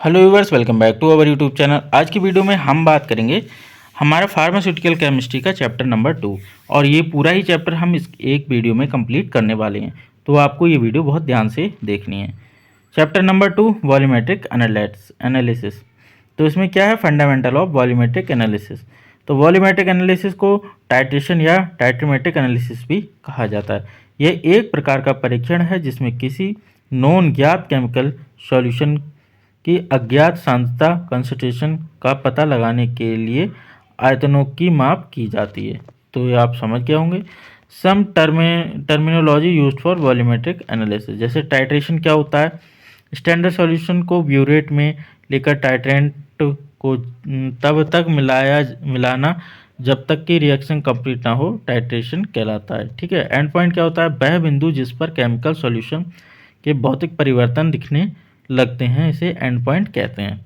Hello viewers, welcome back to our YouTube channel. आज की video में हम बात करेंगे हमारा फार्मास्यूटिकल केमिस्ट्री का चैप्टर नंबर 2 और ये पूरा ही चैप्टर हम इस एक वीडियो में कंप्लीट करने वाले हैं, तो आपको ये वीडियो बहुत ध्यान से देखनी है। Chapter number 2 volumetric analysis. तो इसमें क्या है, फंडामेंटल ऑफ वॉल्यूमेट्रिक एनालिसिस। तो वॉल्यूमेट्रिक एनालिसिस को टाइट्रेशन या टाइट्रोमेट्रिक एनालिसिस भी कहा जाता है। यह एक प्रकार का परीक्षण है जिसमें किसी नॉन ज्ञात केमिकल सॉल्यूशन की अज्ञात सांद्रता कंसंट्रेशन का पता लगाने के लिए आयतनों की माप की जाती है। तो ये आप समझ गए होंगे। Some terminology used for volumetric analysis, जैसे टाइट्रेशन क्या होता है, स्टैंडर्ड सॉल्यूशन को ब्यूरेट में लेकर टाइट्रेंट को तब तक मिलाना जब तक कि रिएक्शन कंप्लीट ना हो, टाइट्रेशन कहलाता है। ठीक है। एंड पॉइंट क्या होता है, वह बिंदु जिस पर केमिकल सॉल्यूशन के भौतिक परिवर्तन दिखने लगते हैं, इसे एंड पॉइंट कहते हैं।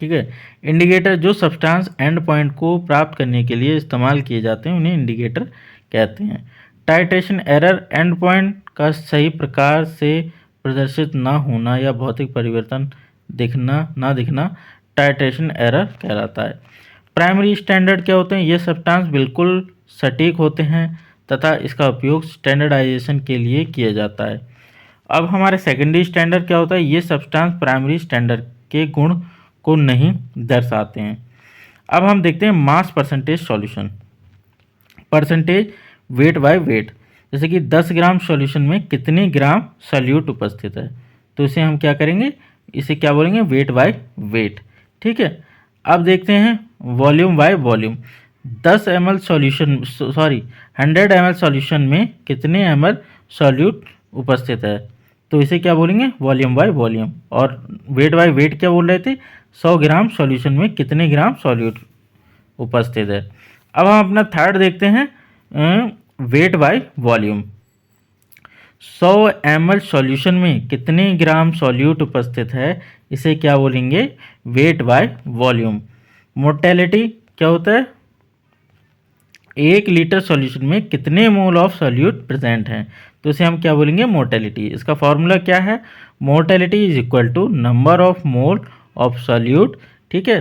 ठीक है। इंडिकेटर, जो सब्सटेंस एंड पॉइंट को प्राप्त करने के लिए इस्तेमाल किए जाते हैं, उन्हें इंडिकेटर कहते हैं। टाइट्रेशन एरर, एंड पॉइंट का सही प्रकार से प्रदर्शित ना होना या भौतिक परिवर्तन ना दिखना टाइट्रेशन एरर कहलाता है। प्राइमरी स्टैंडर्ड क्या होते हैं, ये सब्सटेंस बिल्कुल सटीक होते हैं तथा इसका उपयोग स्टैंडर्डाइजेशन के लिए किया जाता है। अब हमारे सेकेंडरी स्टैंडर्ड क्या होता है, ये सब्सटेंस प्राइमरी स्टैंडर्ड के गुण को नहीं दर्शाते हैं। अब हम देखते हैं mass percentage solution. Percentage weight by weight, जैसे कि 10 ग्राम सॉल्यूशन में कितने ग्राम सॉल्यूट उपस्थित है, तो इसे हम क्या करेंगे, इसे क्या बोलेंगे, वेट बाय वेट। ठीक है। अब देखते हैं volume by volume. 10 ml solution 100 ml solution में कितने ml सॉल्यूट उपस्थित है, तो इसे क्या बोलेंगे, वॉल्यूम बाय वॉल्यूम। और वेट बाय वेट क्या बोल रहे थे, 100 ग्राम सॉल्यूशन में कितने ग्राम सॉल्यूट उपस्थित है। अब हम अपना थर्ड देखते हैं, weight by volume. 100 ml solution में कितने ग्राम सॉल्यूट उपस्थित है, इसे क्या बोलेंगे, वेट बाय वॉल्यूम। मोर्टेलिटी क्या होता है, 1 लीटर सॉल्यूशन में कितने मोल ऑफ सॉल्यूट प्रेजेंट हैं, तो इसे हम क्या बोलेंगे, मोर्टेलिटी। इसका फॉर्मूला क्या है, molarity is equal to number of mole of solute, ठीक है,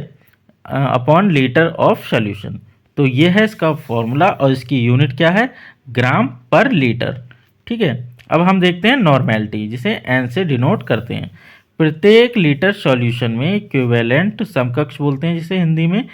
अपॉन लीटर ऑफ सॉल्यूशन। तो ये है इसका फॉर्मूला और इसकी यूनिट क्या है, ग्राम पर लीटर। ठीक है। अब हम देखते हैं नॉर्मेलिटी, जिसे एन से डिनोट करते हैं। प्रत्येक लीटर सॉल्यूशन में इक्विवेलेंट समकक्ष बोलते हैं जिसे हिंदी में,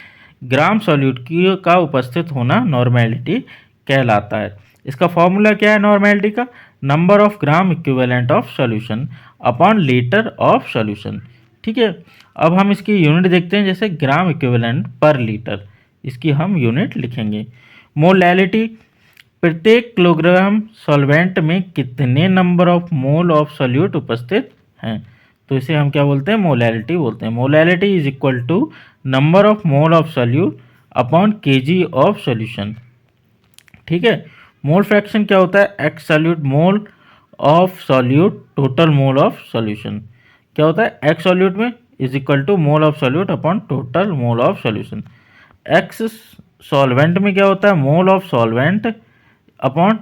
ग्राम सॉल्यूट का उपस्थित होना नॉर्मेलिटी कहलाता है। इसका फॉर्मूला क्या है नॉर्मेलिटी का, number of gram equivalent of solution upon litre of solution. ठीक है। अब हम इसकी यूनिट देखते हैं, जैसे ग्राम इक्विवेलेंट पर लीटर, इसकी हम यूनिट लिखेंगे। मोलैलिटी, प्रत्येक किलोग्राम सॉल्वेंट में कितने number of mole of solute उपस्थित हैं, तो इसे हम क्या बोलते हैं, मोलैलिटी बोलते हैं। Molality is equal to number of mole of solute upon KG of solution. ठीक है। मोल फ्रैक्शन क्या होता है, X solute mole of solute total mole of solution. क्या होता है, एक्स सॉल्यूट में is equal to mole of solute upon total mole of solution. X solvent में क्या होता है, mole of solvent upon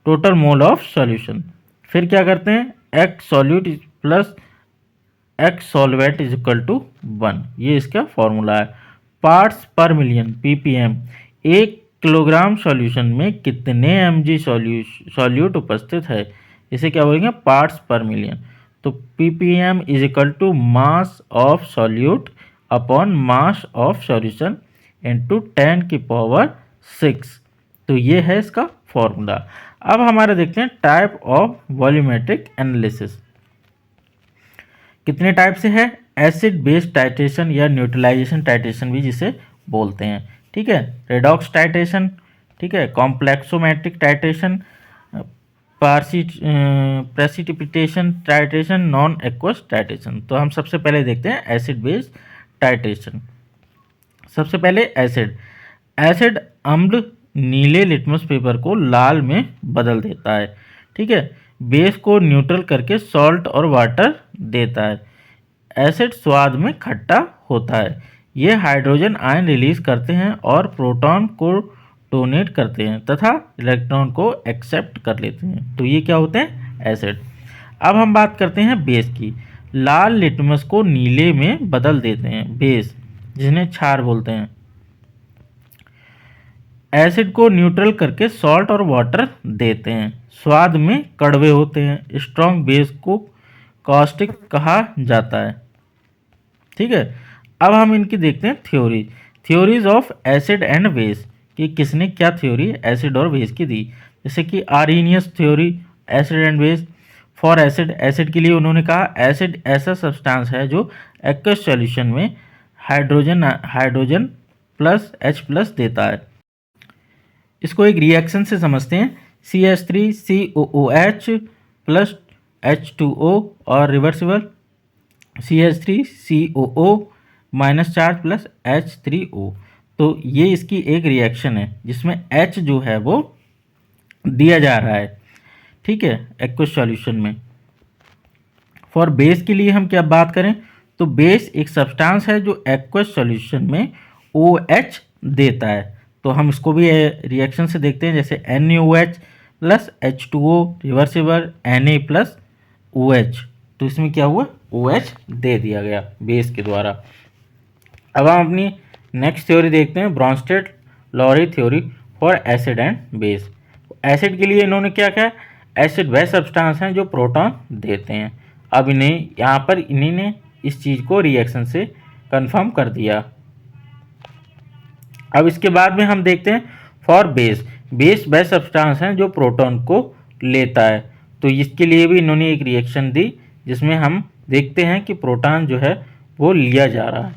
total mole of solution. फिर क्या करते हैं, X solute plus X solvent is equal to 1, ये इसका फॉर्मूला है। पार्ट्स पर मिलियन ppm, 1 किलोग्राम सॉल्यूशन में कितने mg सॉल्यूट उपस्थित है, इसे क्या बोलेंगे, पार्ट्स पर मिलियन। तो ppm is equal to mass of solute upon mass of solution into 10⁶। तो ये है इसका फॉर्मूला। अब हमारा देखते हैं टाइप ऑफ वॉल्यूमेट्रिक एनालिसिस। कितने टाइप से है, एसिड बेस्ड टाइट्रेशन या न्यूट्रलाइजेशन टाइट्रेशन भी जिसे बोलते हैं। ठीक है। रेडॉक्स टाइट्रेशन, ठीक है, complexometric titration, precipitation titration, non aqueous titration. तो हम सबसे पहले देखते हैं एसिड बेस्ड टाइट्रेशन। सबसे पहले एसिड अम्ल नीले लिटमस पेपर को लाल में बदल देता है। ठीक है। बेस को न्यूट्रल करके सॉल्ट और वाटर देता है। एसिड स्वाद में खट्टा होता है। ये हाइड्रोजन आयन रिलीज करते हैं और प्रोटॉन को डोनेट करते हैं तथा इलेक्ट्रॉन को एक्सेप्ट कर लेते हैं। तो ये क्या होते हैं, एसिड। अब हम बात करते हैं बेस की। लाल लिटमस को नीले में बदल देते हैं, बेस जिन्हें क्षार बोलते हैं। एसिड को न्यूट्रल करके सॉल्ट और वाटर देते हैं, स्वाद में कड़वे होते हैं। स्ट्रॉन्ग बेस को कॉस्टिक कहा जाता है। ठीक है, अब हम इनकी देखते हैं theories of acid and base, कि किसने क्या थ्योरी एसिड और बेस की दी। जैसे कि Arrhenius theory acid and base for acid के लिए उन्होंने कहा एसिड ऐसा सब्सटेंस है जो एक्वस सॉल्यूशन में हाइड्रोजन प्लस H प्लस देता है। इसको एक रिएक्शन से समझते हैं, CH3COOH प्लस H2O और reversible CH3COO minus charge plus H3O। तो ये इसकी एक रिएक्शन है जिसमें H जो है वो दिया जा रहा है, ठीक है, एक्वस सॉल्यूशन में। फॉर बेस के लिए हम क्या बात करें तो बेस एक सब्सटेंस है जो एक्वस सॉल्यूशन में OH देता है। तो हम इसको भी रिएक्शन से देखते हैं, जैसे NaOH plus H2O reversible Na plus OH। तो इसमें क्या हुआ, OH दे दिया गया बेस के द्वारा। अब हम अपनी नेक्स्ट थ्योरी देखते हैं, Brønsted-lorry theory for acid and base. Acid के लिए इन्होंने क्या कहा, एसिड वह सब्सटेंस हैं जो प्रोटॉन देते हैं। अब इन्हीं ने इस चीज़ को रिएक्शन से कंफर्म कर दिया। अब इसके बाद में हम देखते हैं फॉर बेस वह सब्सटेंस हैं जो प्रोटॉन को लेता है। तो इसके लिए भी इन्होंने एक रिएक्शन दी जिसमें हम देखते हैं कि प्रोटॉन जो है वो लिया जा रहा है।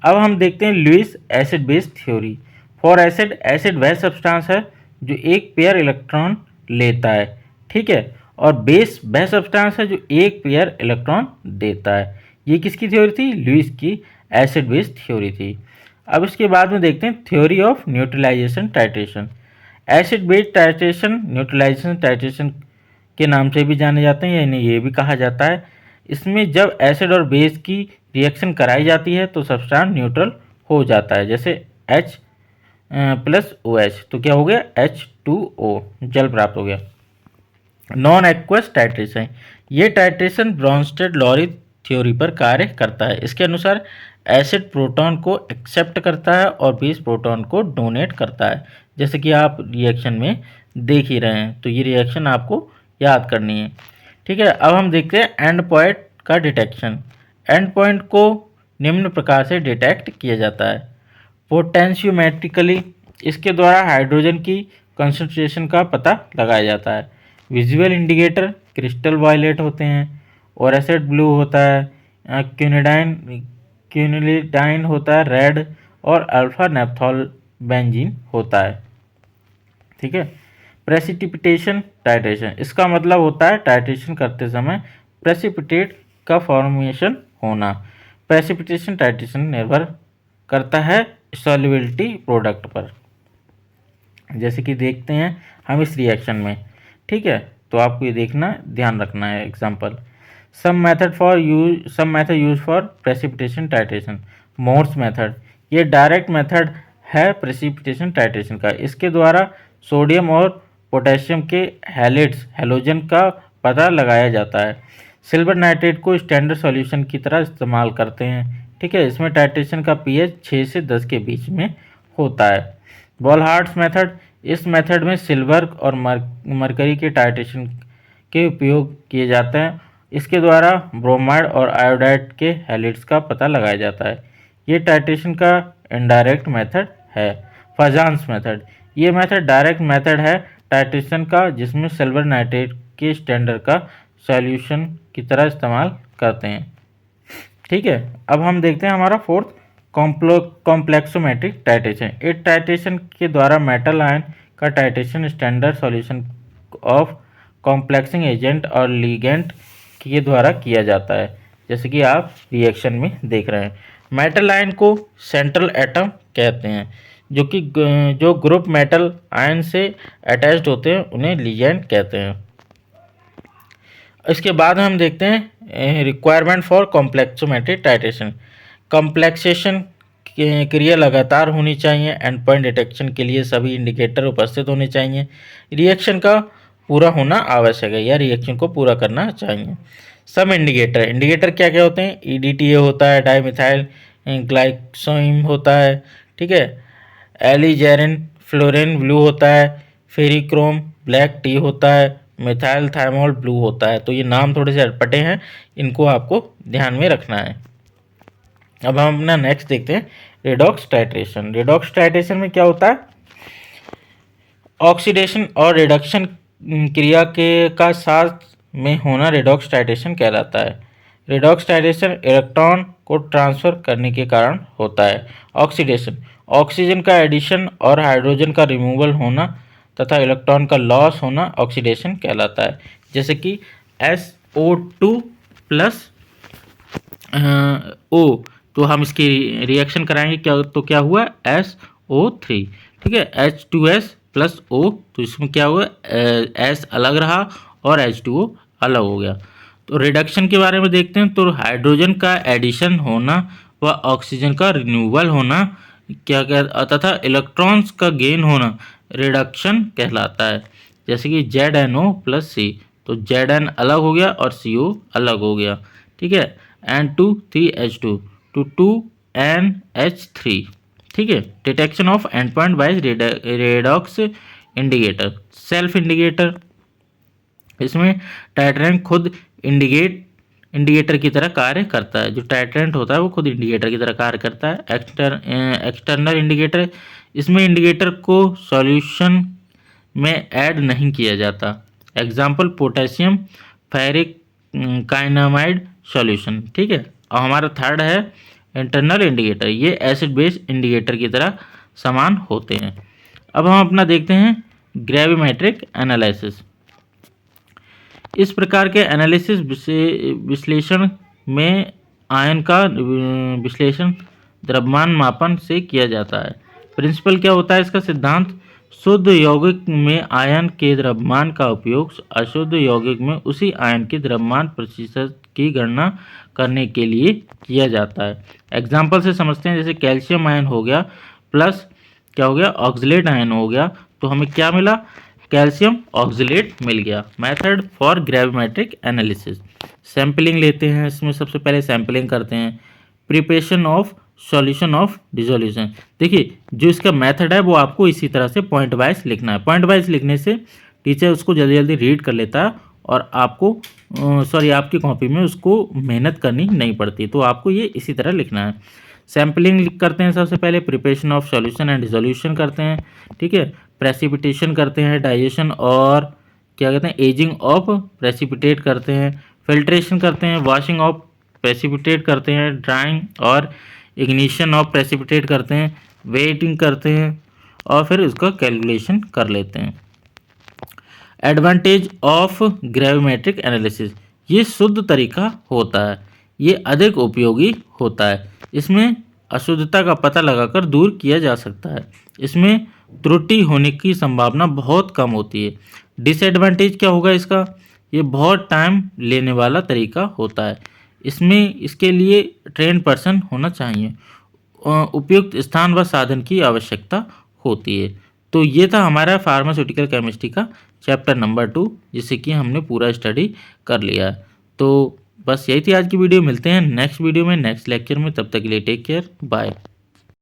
अब हम देखते हैं Lewis acid base theory for acid वह सब्सटेंस है जो एक पेयर इलेक्ट्रॉन लेता है, ठीक है, और बेस वह सब्सटेंस है जो एक पेयर इलेक्ट्रॉन देता है। ये किसकी थ्योरी थी, लुईस की एसिड बेस थ्योरी थी। अब इसके बाद में देखते हैं theory of neutralization titration. Acid base titration neutralization titration के नाम से भी जाने जाते हैं, या इन्हें ये भी कहा जाता है। इसमें जब एसिड और बेस की रिएक्शन कराई जाती है तो सब्सटेंस न्यूट्रल हो जाता है, जैसे H प्लस OH, तो क्या हो गया H2O, जल प्राप्त हो गया। नॉन एक्वस टाइट्रेशन, ये टाइट्रेशन ब्रॉन्स्टेड-लॉरी थ्योरी पर कार्य करता है। इसके अनुसार एसिड प्रोटॉन को एक्सेप्ट करता है और बेस प्रोटॉन को डोनेट करता है, जैसे कि आप रिएक्शन में देख ही रहे हैं। तो ये रिएक्शन आपको याद करनी है, ठीक है। अब हम देखते हैं एंड पॉइंट का डिटेक्शन। एंड पॉइंट को निम्न प्रकार से डिटेक्ट किया जाता है, पोटेंशियोमेट्रिकली, इसके द्वारा हाइड्रोजन की कंसंट्रेशन का पता लगाया जाता है। विजुअल इंडिकेटर क्रिस्टल वायलेट होते हैं, और एसिड ब्लू होता है, क्यूनिलिडाइन होता है रेड, और अल्फा नेप्थॉल बेंजीन होता है, ठीक है। प्रेसिपिटेशन टाइट्रेशन, इसका मतलब होता है टाइट्रेशन करते समय प्रेसिपिटेट का फॉर्मेशन होना। प्रेसिपिटेशन टाइट्रेशन निर्भर करता है सॉल्युबिलिटी प्रोडक्ट पर, जैसे कि देखते हैं हम इस रिएक्शन में, ठीक है। तो आपको ये देखना ध्यान रखना है। Example, some method use for precipitation titration, Mohr's method, ये डायरेक्ट मेथड है प्रेसिपिटेशन टाइट्रेशन का। इसके द्वारा सोडियम और पोटेशियम के हैलोजन का पता लगाया जाता है। सिल्वर नाइट्रेट को स्टैंडर्ड सॉल्यूशन की तरह इस्तेमाल करते हैं, ठीक है। इसमें टाइट्रेशन का pH 6 से 10 के बीच में होता है। बॉलहार्ट्स मेथड, इस मेथड में सिल्वर और मरकरी के टाइट्रेशन के उपयोग किए जाते हैं। इसके द्वारा ब्रोमाइड और आयोडाइड के हैलिड्स का पता लगाया जाता है। ये टाइट्रेशन का इनडायरेक्ट मेथड है। फजान्स मेथड, ये मेथड डायरेक्ट मेथड है टाइट्रेशन का, जिसमें सिल्वर नाइट्रेट के स्टैंडर्ड का सॉल्यूशन की तरह इस्तेमाल करते हैं, ठीक है। अब हम देखते हैं हमारा फोर्थ कॉम्प्लेक्सोमेट्रिक टाइट्रेशन। इस टाइट्रेशन के द्वारा मेटल आयन का titration standard solution of complexing agent और लिगेंड के द्वारा किया जाता है, जैसे कि आप रिएक्शन में देख रहे हैं। मेटल आयन को सेंट्रल एटम कहते हैं, जो ग्रुप मेटल आयन से अटैच्ड होते हैं उन्हें लिगेंड कहते हैं। इसके बाद हम देखते हैं requirement for complexometric titration. Complexation क्रिया लगातार होनी चाहिए। एंड पॉइंट डिटेक्शन के लिए सभी इंडिकेटर उपस्थित होने चाहिए। रिएक्शन का पूरा होना आवश्यक है, या रिएक्शन को पूरा करना चाहिए। सब इंडिकेटर, इंडिकेटर क्या क्या होते हैं, EDTA होता है, डाइमिथाइल ग्लाइकोसाइम होता है, ठीक है, एलिजेरिन फ्लोरिन ब्लू होता है, फेरिक्रोम ब्लैक टी होता है, मिथाइल थाइमोल ब्लू होता है। तो ये नाम थोड़े से अटपटे हैं, इनको आपको ध्यान में रखना है। अब हम अपना नेक्स्ट देखते हैं, रेडॉक्स टाइट्रेशन। रेडॉक्स टाइट्रेशन में क्या होता है, ऑक्सीडेशन और रिडक्शन क्रिया के का साथ में होना रेडॉक्स टाइट्रेशन कहलाता है। रेडॉक्स टाइट्रेशन इलेक्ट्रॉन को ट्रांसफर करने के कारण होता है। ऑक्सीडेशन, ऑक्सीजन का एडिशन और हाइड्रोजन का रिमूवल होना तथा इलेक्ट्रॉन का लॉस होना ऑक्सीडेशन कहलाता है। जैसे कि SO2 प्लस O, तो हम इसकी रिएक्शन कराएंगे क्या, तो क्या हुआ SO3, ठीक है, H2S प्लस O, तो इसमें क्या हुआ S अलग रहा और H2O अलग हो गया। तो रिडक्शन के बारे में देखते हैं, तो हाइड्रोजन का एडिशन होना व ऑक्सीजन का रिन्यूअल होना क्या तथा इलेक्ट्रॉन्स का गेन होना रिडक्शन कहलाता है। जैसे कि ZNO प्लस C, तो Zn अलग हो गया और CO अलग हो गया, ठीक है, N2 3H2 to 2NH3, ठीक है। Detection of and point wise redox indicator, self indicator, इसमें टाइट्रेंट खुद इंडिकेटर की तरह कार्य करता है। जो टाइट्रेंट होता है वो खुद इंडिकेटर की तरह कार्य करता है। एक्सटर्नल इंडिकेटर, इसमें इंडिकेटर को सॉल्यूशन में ऐड नहीं किया जाता। एग्जाम्पल पोटेशियम फेरिक काइनामाइड सॉल्यूशन, ठीक है। और हमारा थर्ड है इंटरनल इंडिकेटर, ये एसिड बेस इंडिकेटर की तरह समान होते हैं। अब हम अपना देखते हैं ग्रेविमेट्रिक एनालिसिस। इस प्रकार के एनालिसिस विश्लेषण में आयन का विश्लेषण द्रव्यमान मापन से किया जाता है। प्रिंसिपल क्या होता है इसका सिद्धांत, शुद्ध यौगिक में आयन के द्रव्यमान का उपयोग अशुद्ध यौगिक में उसी आयन के द्रव्यमान प्रतिशत की गणना करने के लिए किया जाता है। एग्जाम्पल से समझते हैं, जैसे कैल्शियम आयन हो गया प्लस क्या हो गया ऑक्सलेट आयन हो गया, तो हमें क्या मिला कैल्शियम ऑक्सलेट मिल गया। Method for gravimetric analysis, sampling लेते हैं, इसमें सबसे पहले सैंपलिंग करते हैं। Preparation of solution of dissolution, देखिए जो इसका मेथड है वो आपको इसी तरह से पॉइंट वाइज लिखना है। पॉइंट वाइज लिखने से टीचर उसको जल्दी जल्दी रीड कर लेता है और आपको आपकी कॉपी में उसको मेहनत करनी नहीं पड़ती, तो आपको ये इसी तरह लिखना है। सैंपलिंग करते हैं सबसे पहले, preparation of solution and dissolution करते हैं, ठीक है, प्रेसिपिटेशन करते हैं, डाइजेशन और क्या कहते हैं एजिंग ऑफ प्रेसिपिटेट करते हैं, फिल्ट्रेशन करते हैं, वॉशिंग ऑफ प्रेसिपिटेट करते हैं, ड्राइंग और इग्निशन ऑफ प्रेसिपिटेट करते हैं, वेटिंग करते हैं और फिर उसका कैलकुलेशन कर लेते हैं। एडवांटेज ऑफ ग्रेविमेट्रिक एनालिसिस, ये शुद्ध तरीका होता है, ये अधिक उपयोगी होता है, इसमें अशुद्धता का पता लगाकर दूर किया जा सकता है, इसमें त्रुटि होने की संभावना बहुत कम होती है। डिसएडवांटेज क्या होगा इसका, ये बहुत टाइम लेने वाला तरीका होता है, इसमें इसके लिए ट्रेन पर्सन होना चाहिए, उपयुक्त स्थान व साधन की आवश्यकता होती है। तो ये था हमारा फार्मास्यूटिकल केमिस्ट्री का चैप्टर नंबर 2, जिससे कि हमने पूरा स्टडी कर लिया। तो बस यही थी आज की वीडियो, मिलते हैं नेक्स्ट वीडियो में नेक्स्ट लेक्चर में, तब तक के लिए टेक केयर, बाय।